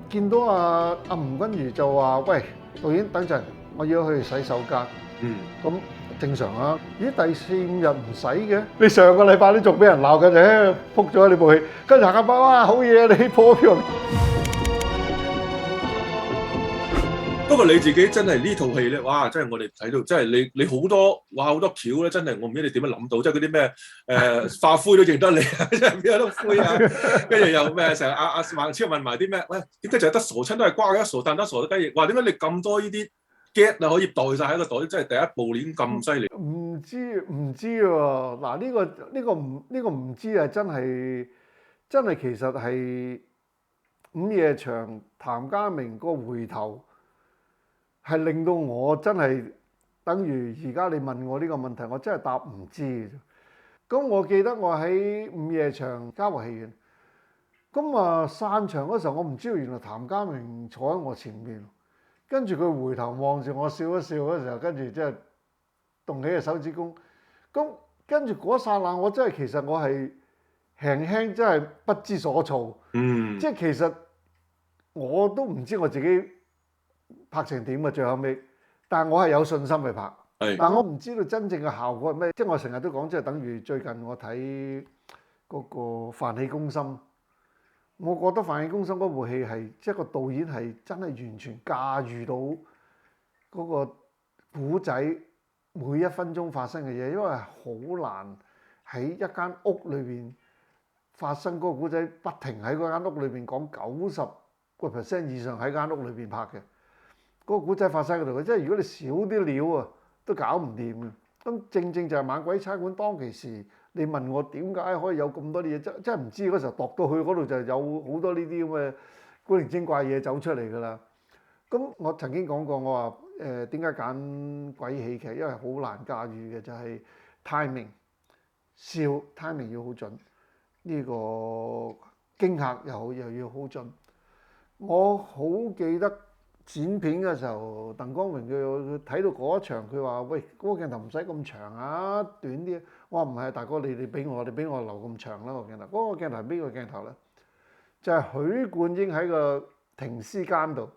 見到阿吳君如就話：喂，導演等陣，我要去洗手間。咁正常啊。咦，第4、5日唔使嘅？你上個禮拜都仲俾人鬧緊，撲咗你部戲，跟住下個禮拜哇好嘢啊，你破票。不過你自己真係呢套戲咧，哇！真係我哋睇到，真係你好多好多橋咧，真係我唔知你點樣諗到，即係嗰啲咩化灰都認得你啊，即係邊有得灰啊？跟住又咩成日阿孟超問埋啲咩？喂，點解就係得傻親都係瓜嘅，傻蛋得傻得雞翼？哇！點解你咁多呢啲 get 啊可以袋晒喺個袋？真係第一部已經咁犀利。唔知喎，嗱呢個唔知啊，真係其實係午夜場譚家明個回頭。係令到我真係等於而家你問我呢個問題，我真係答唔知嘅。咁我記得我喺午夜場嘉禾戲院，咁散場嗰時候，我唔知道原來譚家明坐喺我前面，跟住佢回頭望住我笑一笑嗰時候，跟住即係動起個手指公。咁跟住嗰剎那，我真係其實我係輕輕真係不知所措。即係其實我都唔知我自己拍成點嘅最後尾，但係我係有信心去拍。但我唔知道真正嘅效果係咩，即係我成日都講，即係等於最近我睇嗰個《飯戲攻心》，我覺得《飯戲攻心》嗰部戲係即係個導演係真係完全駕馭到嗰個古仔每一分鐘發生嘅嘢，因為好難喺一間屋裏邊發生嗰個古仔，不停喺嗰間屋裏邊講90% 以上喺間屋裏邊拍嘅。嗰個古仔發生喺度嘅，即係如果你少啲料啊，都搞唔掂嘅。咁正就係猛鬼差館當其時，你問我點解可以有咁多啲嘢，真係唔知嗰時候度到去嗰度就有好多呢啲咁嘅古靈精怪嘢走出嚟㗎啦。咁我曾經講過，我話點解揀鬼喜劇，因為好難駕馭嘅就係 timing， 笑 timing 要好準，呢個驚嚇又要好準。我好記得剪片嘅時候，鄧光榮佢睇到嗰一場，佢話：喂，嗰個鏡頭唔使咁長啊，短啲。我話唔係，大哥，你俾我留咁長啦個鏡頭。嗰個鏡頭係邊個鏡頭咧？就係許冠英喺個停屍間度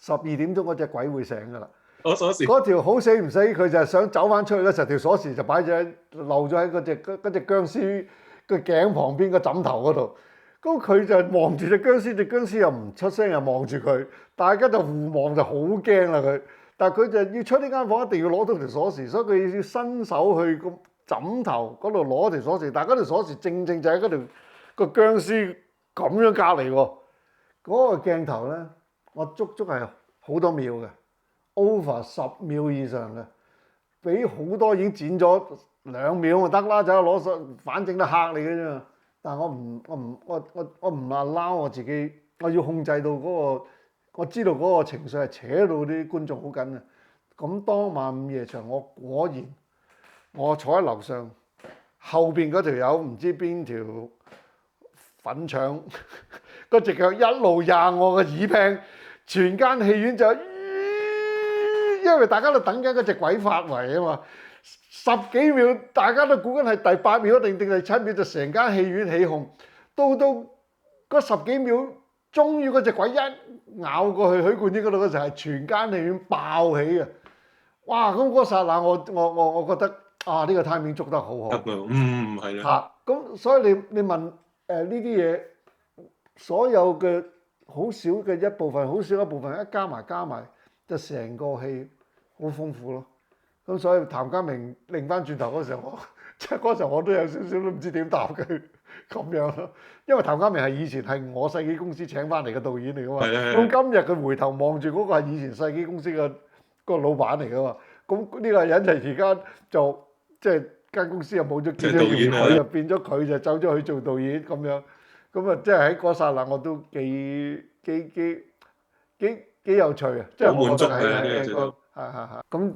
，12點鐘嗰隻鬼會醒㗎啦。攞鎖匙。嗰條好死唔死，佢就係想走翻出去嗰時候，條鎖匙就擺咗漏咗喺嗰隻僵屍個頸旁邊個枕頭嗰度。咁佢就望住隻僵屍，隻僵屍又唔出聲，又望住佢，大家就互望就好驚啦佢。但係佢就要出呢間房，一定要攞到條鎖匙，所以佢要伸手去個枕頭嗰度攞條鎖匙。但係嗰條鎖匙正就喺嗰條個僵屍咁樣隔離喎。嗰個鏡頭咧，我足係好多秒嘅 ，over 10秒以上嘅，比好多已經剪咗2秒就得啦，就攞手，反正都嚇你嘅啫。但係我唔allow我自己，我要控制到嗰個，我知道嗰個情緒係扯到啲觀眾好緊嘅。咁當晚午夜場，我果然我坐喺樓上，後邊嗰條友唔知邊條粉腸，嗰隻腳一路壓我個耳柄，全間戲院就，因為大家都等緊嗰隻鬼發圍啊嘛。10幾秒，大家都估緊係第8秒定第7秒，就成間戲院起哄。到嗰10幾秒，終於嗰隻鬼一咬過去許冠英嗰度嗰時候，係全間戲院爆起嘅。哇！咁嗰剎那我覺得呢個 timing 捉得好好。係啦。咁所以你問呢啲嘢，所有嘅好少嘅一部分，好少一部分一加埋，就成個戲好豐富咯。咁所以譚家明擰翻轉頭嗰時候，嗰時候我都有少少都唔知點答佢咁樣咯。因為譚家明係以前係我世紀公司請翻嚟嘅導演嚟噶嘛。咁今日佢回頭望住嗰個係以前世紀公司嘅個老闆嚟噶嘛。咁呢個人就而家就即係間公司又冇咗幾多年，佢就變咗佢就走咗去做導演咁樣。咁啊，即係喺嗰剎那我都幾有趣啊！即係我覺得係個咁。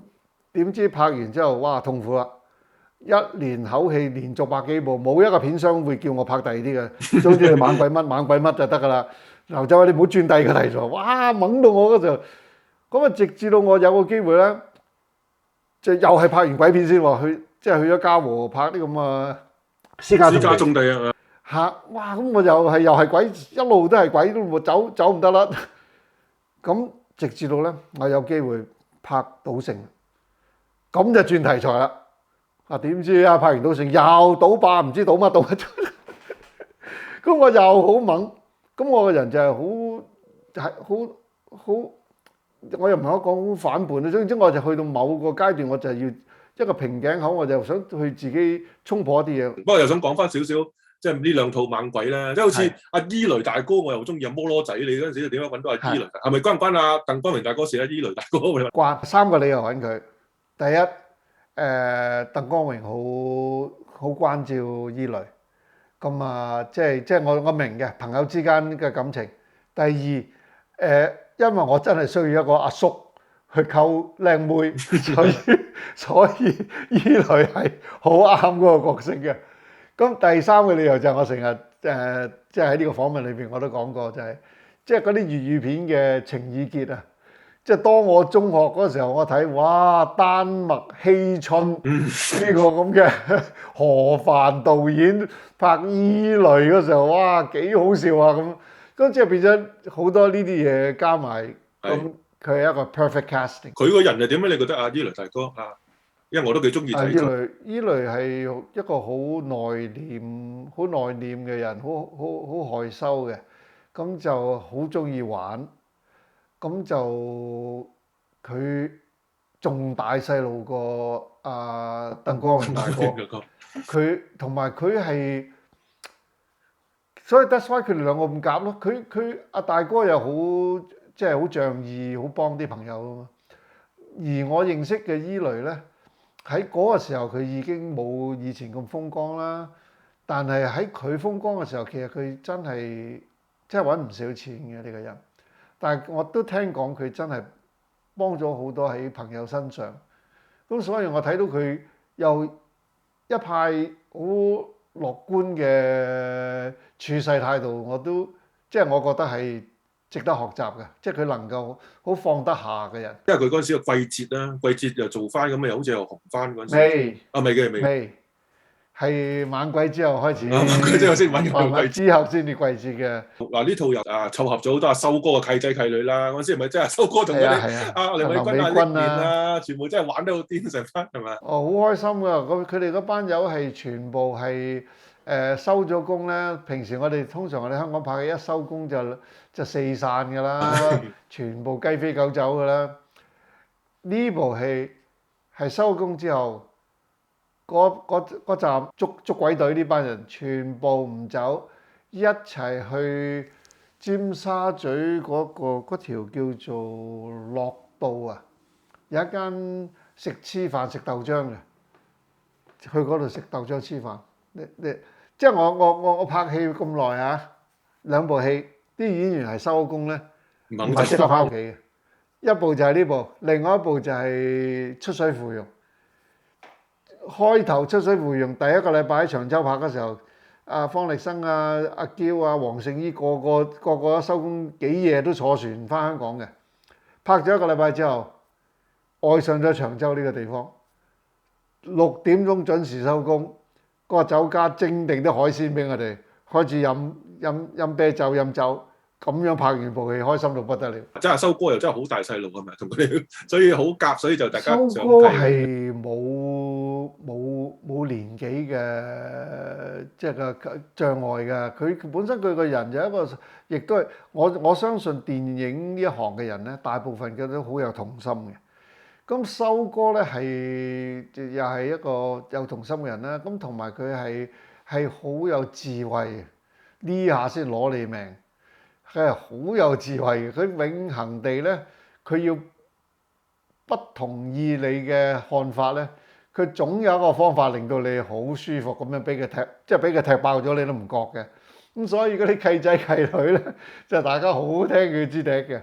點知拍完之後，哇痛苦啦！一連口氣連續百幾部，冇一個片商會叫我拍第二啲嘅，總之你猛鬼乜就得噶啦。劉鎮偉你唔好轉第二個題材，哇懵到我嗰時候。咁啊，直至到我有個機會咧，就又係拍完鬼片先喎，去咗嘉禾拍啲咁啊私家種地啊。嚇！哇！咁我又係鬼，一路都係鬼，都冇走唔得啦。咁直至到咧，我有機會拍賭聖，咁就轉題材啦。啊點知啊拍完賭聖又賭霸，唔知賭乜。咁我又好懵，咁我個人就係好，我又唔係講好反叛啊。總之我就去到某個階段，我就係要一個瓶頸口，我就想去自己衝破一啲嘢。不過又想講翻少少，即係呢兩套猛鬼咧，即係好似阿伊雷大哥，我又中意阿摩羅仔。你嗰陣時點樣揾到阿伊雷？係咪關唔關阿鄧光榮大哥事咧？伊雷大哥關3個理由揾佢。第一，鄧光榮好關照伊雷，咁啊，即係我明嘅朋友之間嘅感情。第二，因為我真係需要一個阿叔去溝靚妹，所以伊雷係好啱嗰個角色嘅。咁第三個理由就係我成日即係喺呢個訪問裏邊我都講過，就係即係嗰啲粵語片嘅情意結啊！即係當我中學嗰時候，我睇哇丹麥希春呢個咁嘅何帆導演拍伊雷嗰時候，哇幾好笑啊！咁即係變咗好多呢啲嘢加埋，咁佢係一個 perfect casting。佢個人係點咧？你覺得阿伊雷大哥啊？因為我都幾中意睇佢。伊雷係一個好內斂嘅人，好害羞嘅，咁就好中意玩，咁就佢仲大細路過阿鄧光榮大哥，佢同埋佢係，所以 that's why 佢哋兩個咁夾咯。佢阿大哥又好即係好仗義，好幫啲朋友啊嘛。而我認識嘅伊雷咧。喺嗰個時候佢已經冇以前咁風光啦，但係喺佢風光嘅時候，其實佢真係揾唔少錢嘅呢個人。但係我都聽講佢真係幫咗好多喺朋友身上。咁所以我睇到佢又一派好樂觀嘅處世態度，我都即係我覺得係值得學習嘅，即係佢能夠好放得下嘅人。因為佢嗰陣時個季節啦，季節又做翻咁啊，又好似又紅翻嗰陣時。未，係猛鬼之後開始。猛鬼之後先揾佢季節，之後先至季節嘅。嗱呢套又湊合咗好多阿修哥嘅契仔契女啦。嗰陣時係咪真係修哥同佢哋阿黎偉君啊、歷練啊，全部真係玩得好癲成翻係咪？哦，好開心㗎！佢哋嗰班友係全部係收咗工咧。平時通常我哋香港拍嘅一收工就四散㗎啦，全部雞飛狗走㗎啦。呢部戲係收工之後，嗰站捉鬼隊呢班人全部唔走，一齊去尖沙咀嗰條叫做樂道啊，有一間食黐飯食豆漿嘅，去嗰度食豆漿黐飯。即係我拍戲咁耐啊，兩部戲啲演員係收工咧，唔係即刻翻屋企嘅。一部就係呢部，另外一部就係出水芙蓉。開頭出水芙蓉第一個禮拜喺長洲拍嘅時候，阿方力申啊、阿嬌啊、黃聖依個個一收工幾夜都坐船翻香港嘅。拍咗一個禮拜之後，愛上咗長洲呢個地方。6點鐘準時收工，個酒家蒸定啲海鮮俾我哋，開始飲啤酒飲酒。咁樣拍完部戲，開心到不得了。真係修哥又真係好大細路係咪？同佢哋，所以好夾，所以就大家修哥係冇年紀嘅即係個障礙嘅。佢本身佢個人就一個，亦都係我相信電影呢一行嘅人咧，大部分嘅都好有童心嘅。咁修哥咧係又係一個有童心嘅人啦。咁同埋佢係好有智慧，呢下先攞你命。佢係好有智慧嘅，佢永恆地咧，佢要不同意你嘅看法咧，佢總有一個方法令到你好舒服咁樣俾佢踢，即係俾佢踢爆咗你都唔覺嘅。咁所以嗰啲契仔契女咧，就大家好聽佢支笛嘅。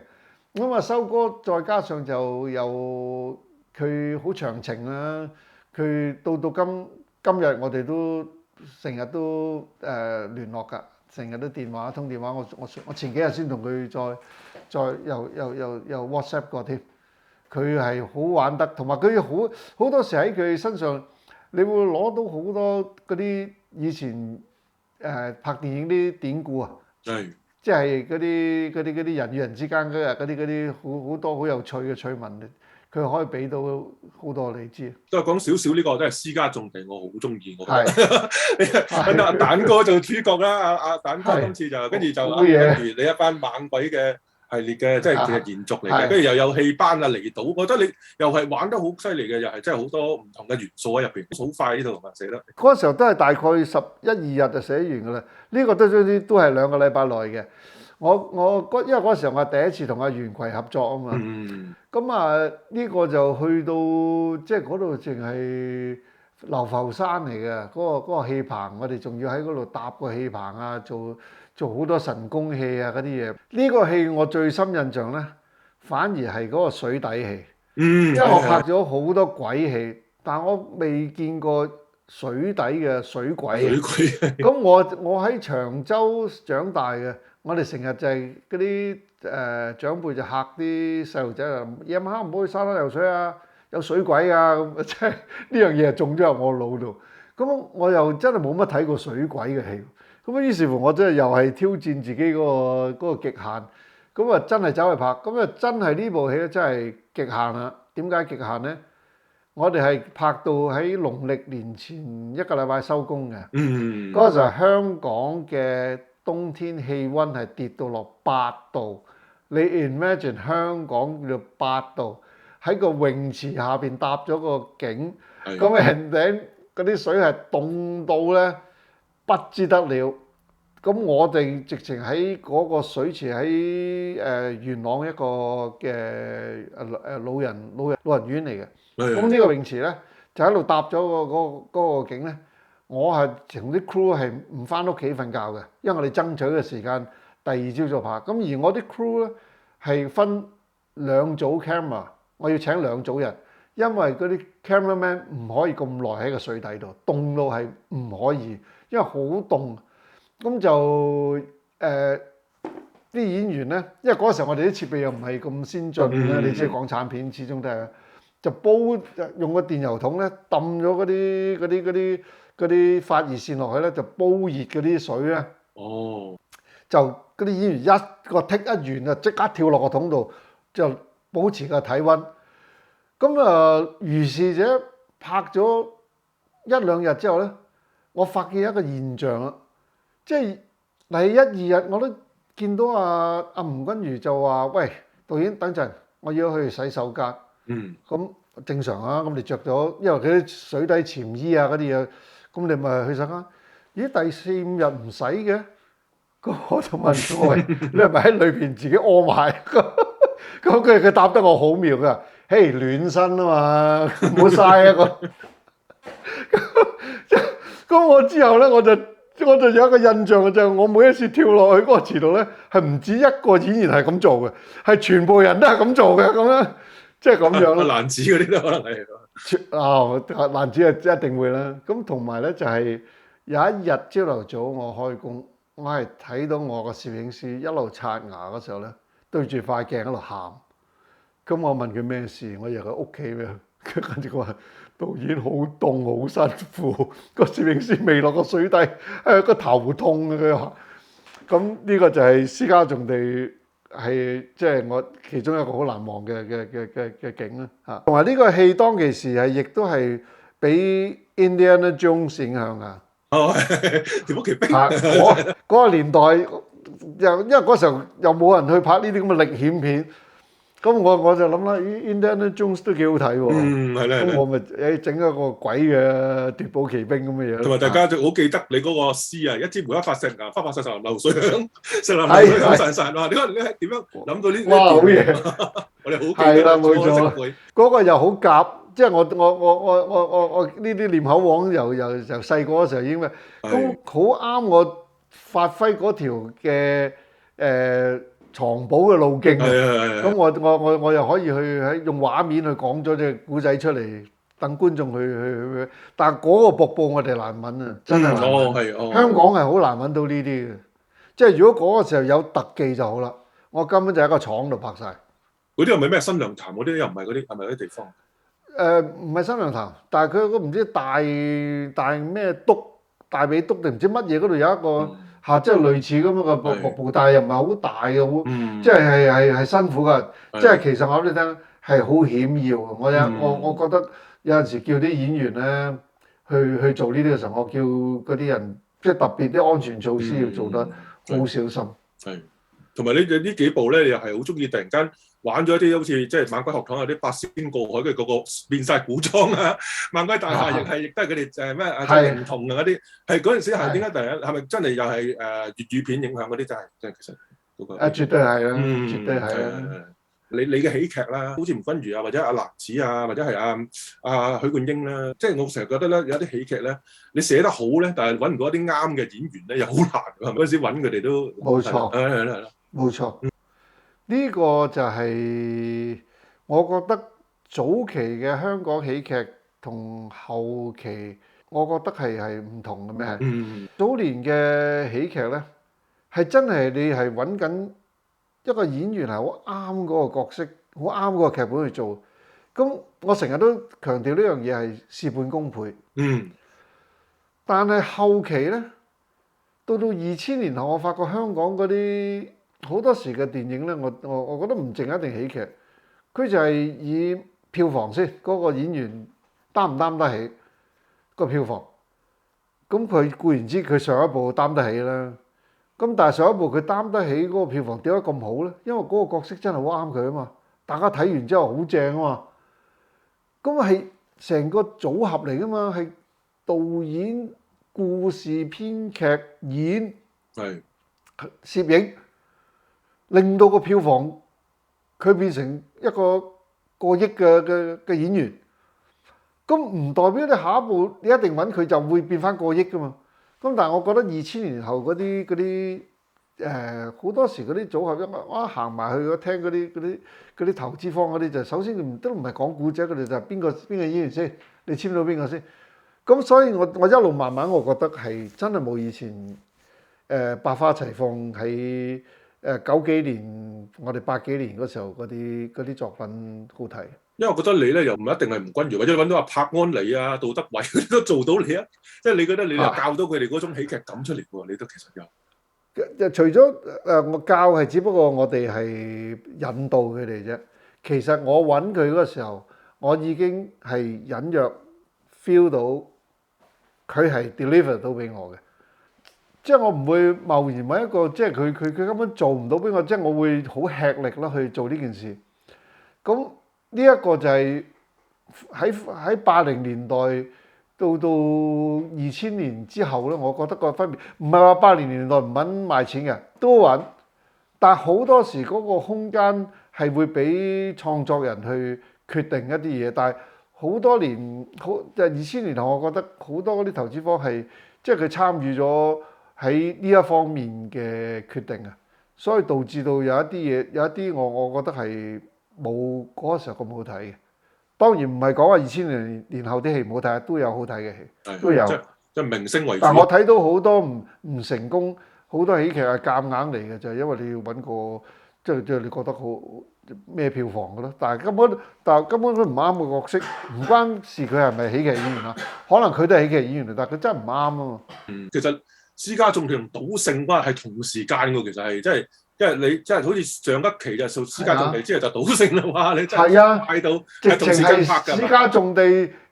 咁啊，修哥再加上就有佢好長情啦，佢到今日我哋都成日都聯絡㗎。成日都通電話，我前幾日先同佢再又 WhatsApp 過添。佢係好玩得，同埋佢好多時喺佢身上，你會攞到好多嗰啲以前拍電影啲典故啊，係即係嗰啲人與人之間嗰啲好多好有趣嘅趣聞，佢可以俾到好多你知。都係講少少呢個，都係私家重地，我好中意，我覺係得。揾阿蛋哥做主角啦，阿蛋哥係今次就跟住就好嘢跟住你一班猛鬼嘅系列嘅，即係其實延續嚟嘅，係跟住又有戲班啊離島，我覺得你又係玩得好犀利嘅，又係真係好多唔同嘅元素喺入邊，好快呢度同埋寫得。嗰時候都係大概11、2日就寫完㗎啦。呢個都係2個禮拜內嘅。因為嗰時候我係第一次同阿袁葵合作啊嘛。嗯，咁啊呢個就去到即係嗰度淨係流浮山嚟嘅，嗰個戲棚，我哋仲要喺嗰度搭個戲棚啊，做好多神功戲啊嗰啲嘢。呢個戲我最深印象咧，反而係嗰個水底戲。嗯，因為我拍咗好多鬼戲，但我未見過水底嘅水鬼。水鬼咁我喺長洲長大嘅，我哋成日就係嗰啲長輩就嚇啲細路仔啊，夜晚黑唔好去沙灘游水啊，有水鬼啊咁，即係呢樣嘢種咗入我腦度。咁我又真係冇乜睇過水鬼嘅戲，咁於是乎我真係又係挑戰自己嗰個極限。咁啊真係走去拍，咁啊真係呢部戲咧真係極限啦！點解極限呢？我哋係拍到喺農曆年前1個禮拜收工嘅。嗯，嗰時候香港嘅冬天氣温係跌到落8度，你 imagine 香港叫8度，喺個泳池下邊搭咗個景，咁人頂嗰啲水係凍到咧不知得了。咁我哋直情喺嗰個水池喺元朗一個嘅老人院嚟嘅。咁呢個泳池咧就喺度搭咗嗰個景咧，我係同啲 crew 係唔翻屋企瞓覺嘅，因為我哋爭取嘅時間第二朝早拍。咁而我啲 crew 咧係分2組 camera，我要請2組人，因為嗰啲 cameraman 唔可以咁耐喺個水底度，凍到係唔可以，因為好凍。咁就啲演員咧，因為嗰時候我哋啲設備又唔係咁先進啦，你知港產片始終都係就用個電油筒咧揼咗嗰啲發熱線落去咧，就煲熱嗰啲水咧。哦，就嗰啲演員一個剔一完就即刻跳落個桶度，就保持個體温。咁如是者拍咗1-2日之後咧，我發現一個現象啦。即係第1-2日我都見到阿吳君如就話：喂，導演等陣，我要去洗手間。咁正常啊，咁你着咗，因為佢啲水底潛衣啊嗰啲嘢，咁你咪去洗手間。咦，第4-5日唔使嘅，咁我就問佢：喂，你係咪喺裏邊自己屙埋？咁佢答得我好妙㗎，嘿，暖身啊嘛，唔好嘥一個。咁我之後咧我就有一個印象嘅，就係我每一次跳落去嗰個池度咧，係唔止一個演員係咁做嘅，係全部人都係咁做嘅，咁樣即係咁樣咯。蘭子嗰啲都可能係。蘭子一定會啦。咁同埋咧就係有一日朝頭早我開工，我係睇到我個攝影師一路刷牙嗰時候咧，對住塊鏡喺度喊。咁我問佢咩事，我以為佢屋企咩，跟住佢話：導演好凍好辛苦，個攝影師未落個水底，個頭痛啊！佢話：咁呢個就係私家重地，係即係我其中一個好難忘嘅景啦嚇。同埋呢個戲當其時係亦都係俾 Indiana Jones 影響啊！哦，條屋企兵。嗰個年代因為嗰時候又冇人去拍呢啲咁嘅歷險片。咁我就諗啦，咦 Indiana Jones 都幾好睇喎。係啦。咁我咪整一個鬼嘅奪寶奇兵咁嘅嘢。同埋大家就好記得你嗰個詩啊，一支梅花發石啊，花發石石流水響，石流流水響潺潺。哇！你點樣諗到呢？哇！好嘢。我哋好記得。係啦，冇錯。嗰個又好夾，即係我呢啲念口簧由細個嗰時候已經咩，咁好啱我發揮嗰條嘅藏寶嘅路徑。咁我又可以去用畫面去講咗隻古仔出嚟，等觀眾去。但係嗰個瀑布我哋難揾啊，真係難揾。香港係好難揾到呢啲嘅，即係如果嗰個時候有特技就好啦。我根本就喺個廠度拍晒。嗰啲係咪咩新娘潭嗰啲？又唔係嗰啲，係咪嗰啲地方？唔係新娘潭，但係佢個唔知大咩篤。大髀篤定唔知乜嘢嗰度有一個即係類似咁樣嘅瀑布，但係又唔係好大嘅，好即係辛苦㗎。即係其實我話俾你聽係好險要嘅。我覺得有陣時叫啲演員咧去做呢啲嘅時候，我叫嗰啲人即係特別啲安全措施要做得好小心。係，同埋你呢幾部咧，你又係好中意突然間玩咗一啲好似即係猛鬼學堂有啲八仙過海嘅嗰個變晒古裝啊，猛鬼大廈亦都係佢哋誒咩即係靈童啊嗰啲，係嗰陣時係點解突然間係咪真係又係粵語片影響嗰啲真係其實嗰個絕對係啦，絕對係啦。你嘅喜劇啦，好似吳君如啊，或者阿蘭子啊，或者係阿許冠英啦，即係我成日覺得咧，有啲喜劇咧，你寫得好咧，但係揾唔到一啲啱嘅演員咧，又好難。嗰陣時揾佢哋都冇錯，係啦，冇錯。呢個就係我覺得早期嘅香港喜劇同後期，我覺得係唔同嘅咩？早年嘅喜劇咧，係真係你係揾緊一個演員係好啱嗰個角色，好啱嗰個劇本去做。咁我成日都強調呢樣嘢係事半功倍。但係後期咧，到2000年後，我發覺香港嗰啲好多時嘅電影咧，我覺得唔淨一定喜劇，佢就係以票房先，嗰個演員擔唔擔得起個票房。咁佢固然之佢上一部擔得起啦。咁但係上一部佢擔得起嗰個票房點解咁好咧？因為嗰個角色真係好啱佢啊嘛！大家睇完之後好正啊嘛！咁係成個組合嚟噶嘛，係導演、故事、編劇、演、攝影，令到個票房佢變成一個過億嘅演員。咁唔代表你下一部你一定揾佢就會變翻過億噶嘛？咁但係我覺得2000年後嗰啲好多時嗰啲組合一行埋去聽嗰啲投資方嗰啲就首先都唔係講古仔，佢哋就係邊個演員先，你簽到邊個先。咁所以我一路慢慢我覺得係真係冇以前百花齊放喺90幾年我哋80幾年嗰時候嗰啲作品好睇。因為我覺得你咧又唔一定係吳君如，或者揾到阿柏安妮啊、杜德偉嗰啲都做到你啊，即係你覺得你又教到佢哋嗰種喜劇感出嚟喎？你都其實有。除咗我教係，只不過我哋係引導佢哋啫。其實我揾佢嗰時候，我已經係隱約 feel 到佢係 deliver 到俾我嘅。即係我唔會貿然揾一個，即係佢根本做唔到俾我，即係我會好吃力啦去做呢件事。咁呢一個就係喺80年代到2000年之後咧，我覺得個分別唔係話80年代唔揾賣錢嘅，都揾，但係好多時嗰個空間係會俾創作人去決定一啲嘢。但係好多年就2000年後，我覺得好多嗰啲投資方係即係佢參與咗喺呢一方面嘅決定啊，所以導致到有一啲嘢，有一啲我覺得係冇嗰個時候咁好睇嘅。當然唔係講話2000年後啲戲唔好睇，都有好睇嘅戲，都有。即係明星為主。但我睇到好多唔成功，好多喜劇係夾硬嚟嘅，就係因為你要揾個即係你覺得好咩票房嘅咯。但係根本都唔啱個角色，唔關事佢係咪喜劇演員啊？可能佢都係喜劇演員嚟，但係佢真係唔啱啊嘛。其實私家仲同賭聖關係同時間㗎，其實係即係。因為你真係好似上一期就做私家種地，之後就賭聖啦嘛！你真係快到係同時間拍㗎。私家種地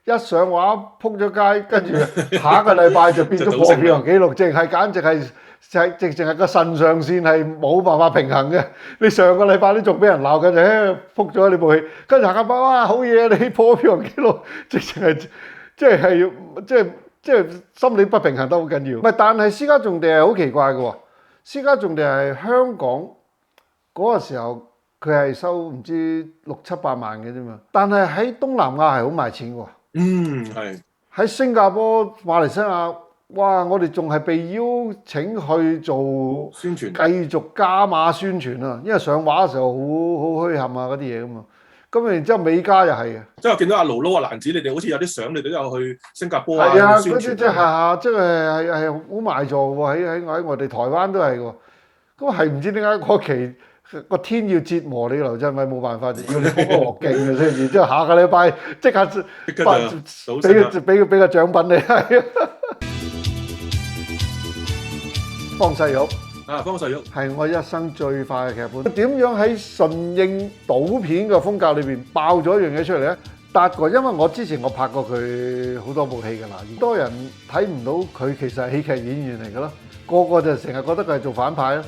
一上畫撲咗街，跟住下一個禮拜就變咗破票房紀錄，簡直係個腎上腺係冇辦法平衡嘅。你上個禮拜都仲俾人鬧緊，撲咗你部戲，跟住下個禮拜哇好嘢，你破票房紀錄，直情係即係心理不平衡得好緊要。唔係，但係私家種地係好奇怪嘅喎。私家種地係香港嗰個時候，佢係收唔知6、7、8萬嘅啫嘛。但係喺東南亞係好賣錢喎。係。喺新加坡、馬來西亞，哇！我哋仲係被邀請去做宣傳，繼續加碼宣傳啊。因為上畫嘅時候好墟冚啊嗰啲嘢㗎嘛。咁然之後美加又係嘅。即係我見到阿盧盧、阿蘭子，你哋好似有啲相，你哋都有去新加坡啊宣傳。嗰啲即係好賣座喎，喺我哋台灣都係喎。咁係唔知點解嗰期個天要折磨你劉鎮偉，冇辦法就要你好惡勁嘅先，然之後下個禮拜即刻俾個獎品你。方世玉啊，方世玉係我一生最快嘅劇本。點樣喺順應賭片嘅風格裏邊爆咗一樣嘢出嚟咧？達哥，因為我之前我拍過佢好多部戲㗎啦，多人睇唔到佢其實係喜劇演員嚟㗎咯，個個就成日覺得佢係做反派咯。